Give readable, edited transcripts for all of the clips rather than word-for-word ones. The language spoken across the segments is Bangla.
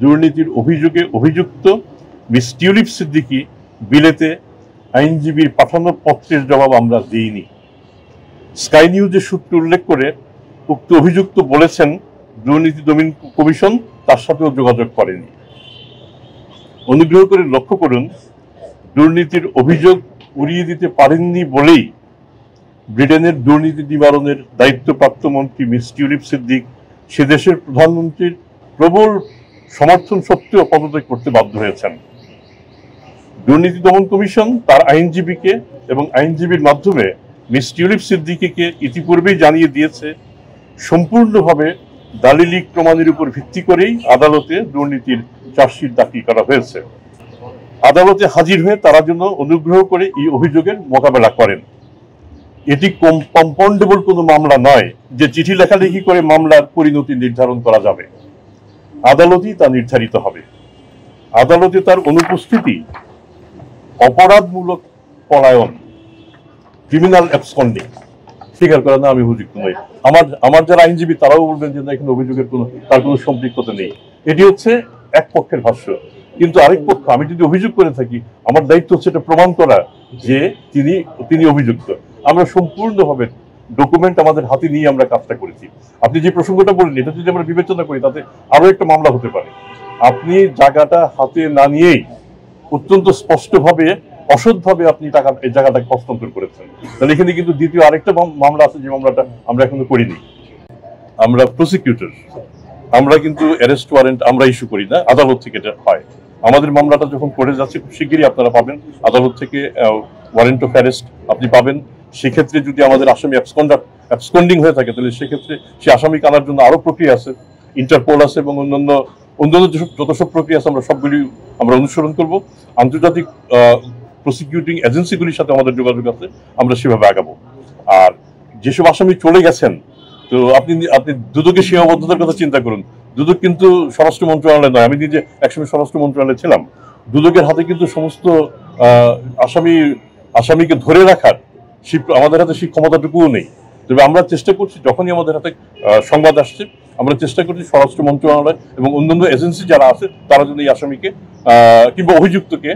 দুর্নীতির অভিযোগে অভিযুক্ত মিস টিউলিপ সিদ্দিকী বিলেতে আইনজীবীর পাঠানো পত্রের জবাব আমরা দিইনি। স্কাই নিউজের সূত্র উল্লেখ করে উক্ত অভিযুক্ত বলেছেন দুর্নীতি দমন কমিশন তার সাথেও যোগাযোগ করেনি। অনুগ্রহ করে লক্ষ্য করুন, দুর্নীতির অভিযোগ উড়িয়ে দিতে পারেননি বলেই ব্রিটেনের দুর্নীতি নিবারণের দায়িত্বপ্রাপ্ত মন্ত্রী মিস টিউলিপ সিদ্দিক সে দেশের প্রধানমন্ত্রীর প্রবল সমর্থন সত্ত্বেও পদত্যাগ করতে বাধ্য হয়েছেন। দুর্নীতি দমন কমিশন তার আইনজীবীকে এবং আইনজীবীর মাধ্যমে মিস টিউলিপ সিদ্দিকীকে ইতিপূর্বেই জানিয়ে দিয়েছে সম্পূর্ণভাবে দালিলিক প্রমাণের উপর ভিত্তি করেই আদালতে দুর্নীতির চার্জশিট দাখিল করা হয়েছে। আদালতে হাজির হয়ে তারা যেন অনুগ্রহ করে এই অভিযোগের মোকাবেলা করেন। এটি কম্পাউন্ডেবল কোনো মামলা নয় যে চিঠি লেখালেখি করে মামলার পরিণতি নির্ধারণ করা যাবে। আদালতই তা নির্ধারিত হবে। আদালতে তার অনুপস্থিতি অপরাধমূলক পলায়ন, ক্রিমিনাল অ্যাবসকন্ডিং স্বীকার করে না আমি অভিযুক্ত নই। আমার যারা আইনজীবী তারাও বলবেন যে না, এখানে অভিযোগের তার কোনো সম্পৃক্ততা নেই। এটি হচ্ছে এক পক্ষের ভাষ্য, কিন্তু আরেক পক্ষ, আমি যদি অভিযোগ করে থাকি আমার দায়িত্ব হচ্ছে এটা প্রমাণ করা যে তিনি অভিযুক্ত। আমরা সম্পূর্ণভাবে ডকুমেন্ট আমাদের হাতে নিয়ে আমরা কাজটা করেছি। আপনি যে প্রসঙ্গটা বললেন এটা যদি আমরা বিবেচনা করি তাতে আরো একটা মামলা হতে পারে। আপনি জায়গাটা হাতে না নিয়েই অত্যন্ত স্পষ্টভাবে অসৎভাবে আপনি এই জায়গাটাকে হস্তান্তর করেছেন, তাহলে এখানে কিন্তু দ্বিতীয় আরেকটা মামলা আছে, যে মামলাটা আমরা এখনো করিনি। আমরা প্রসিকিউটর, আমরা কিন্তু অ্যারেস্ট ওয়ারেন্ট আমরা ইস্যু করি না, আদালত থেকে এটা হয়। আমাদের মামলাটা যখন করে যাচ্ছে খুব শিগগিরই আপনারা পাবেন আদালত থেকে ওয়ারেন্ট অফ অ্যারেস্ট আপনি পাবেন। সেক্ষেত্রে যদি আমাদের আসামি অ্যাবসকন্ডিং হয়ে থাকে তাহলে সেক্ষেত্রে সে আসামিকে আনার জন্য আরো প্রক্রিয়া আছে, ইন্টারপোল আছে এবং অন্যান্য যত সব প্রক্রিয়া আছে আমরা সবগুলি আমরা অনুসরণ করব। আন্তর্জাতিক প্রসিকিউটিং এজেন্সিগুলির সাথে আমাদের যোগাযোগ আছে, আমরা সেভাবে আগাবো। আর যেসব আসামি চলে গেছেন, তো আপনি দুদকের সীমাবদ্ধতার কথা চিন্তা করুন। দুদক কিন্তু স্বরাষ্ট্র মন্ত্রণালয় নয়। আমি নিজে একসময় স্বরাষ্ট্র মন্ত্রণালয়ে ছিলাম। দুদকের হাতে কিন্তু সমস্ত আসামিকে ধরে রাখার আমাদের হাতে সেই ক্ষমতাটুকুও নেই। তবে আমরা চেষ্টা করছি, যখনই আমাদের হাতে সংবাদ আসছে আমরা চেষ্টা করছি স্বরাষ্ট্র মন্ত্রণালয় এবং অন্যান্য এজেন্সি যারা আছে তারা যেন এই আসামিকে কিংবা অভিযুক্তকে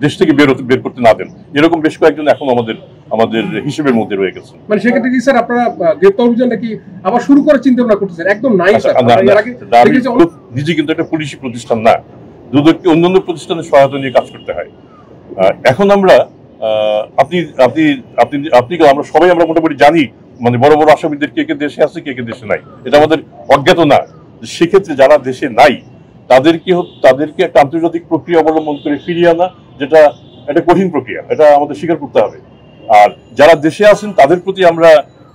দেশ থেকে বের করতে না দেন। এরকম বেশ কয়েকজন এখন আমাদের হিসেবের মধ্যে রয়ে গেছে। মানে সেক্ষেত্রে কি স্যার আপনারা গ্রেপ্তার অভিযানটা কি আবার শুরু করার চিন্তা ভাবনা করতেছেন? একদম নাই স্যার, নিজে কিন্তু একটা পুলিশি প্রতিষ্ঠান না, দুদককে অন্যান্য প্রতিষ্ঠানের সহায়তা নিয়ে কাজ করতে হয়। এখন আমরা আমরা সবাই আমরা মোটামুটি জানি মানে বড় বড় আসামিদের কে কে দেশে আছে কে কে দেশে নাই, এটা আমাদের অজ্ঞাত না। সেক্ষেত্রে যারা দেশে নাই তাদেরকে একটা আন্তর্জাতিক প্রক্রিয়া অবলম্বন করে ফিরিয়ে আনা, যেটা একটা কঠিন প্রক্রিয়া, এটা আমাদের স্বীকার করতে হবে। আর যারা দেশে আছেন তাদের প্রতি আমরা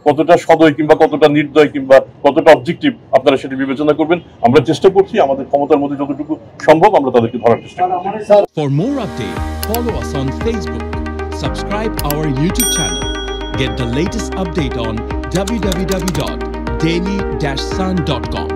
কতটা সদয় কিংবা কতটা নির্দয় কিংবা কতটা অবজেক্টিভ আপনারা সেটা বিবেচনা করবেন। আমরা চেষ্টা করছি আমাদের ক্ষমতার মধ্যে যতটুকু সম্ভব আমরা তাদেরকে ধরার চেষ্টা করছি। For more updates, follow us on Facebook, subscribe our YouTube channel, get the latest update on www.daily-sun.com.